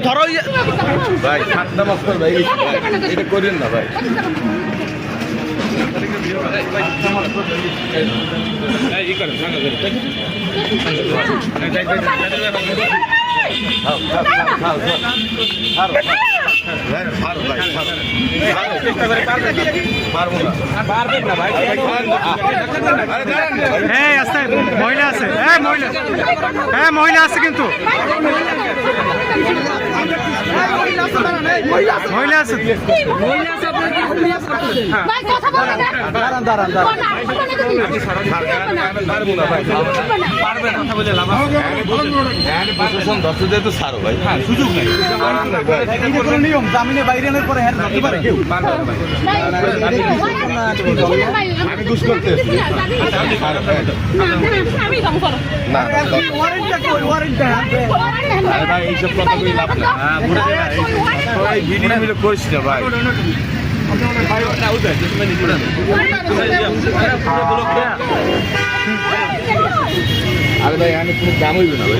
ধরো ভাই ঠান্ডা মাছ ভাই এটা করেন না ভাই হ্যাঁ আছে মহিলা আছে, হ্যাঁ মহিলা, হ্যাঁ মহিলা আছে কিন্তু মহিলা আছে। সুযোগ নেই নিয়ম জামিনে বাইরে পরে কেউ আমি ঘুষ করতে এইসব কথা লাভ না ভিডিও মিলে করিস না ভাই আরে ভাই আমি কোনো দাম হইবে না ভাই।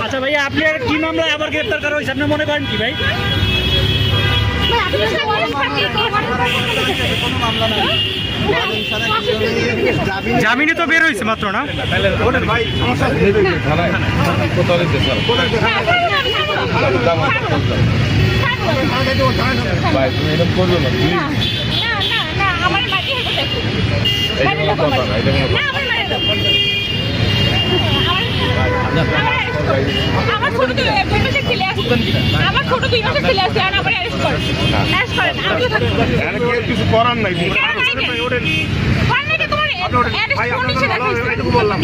আচ্ছা ভাইয়া আপনি কি মামলায় আবার গ্রেপ্তার করা হয়েছে আপনি মনে করেন কি ভাই? জামিনে তো বের হয়েছে মাত্র না ভাই তুমি এরকম করবে না আমার ছোট 2 মাসে খেলে আসছে, আমার ছোট 2 মাসে খেলে আসছে আর আমার অ্যারেস্ট করেন আমিও থাকবো কিছু করার নাই ভাই আপনার এটুকু বললাম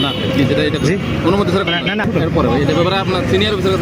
না যেটা এটা কোনো মধ্যে না এরপরে এটা ব্যাপারে আপনার সিনিয়র অফিসার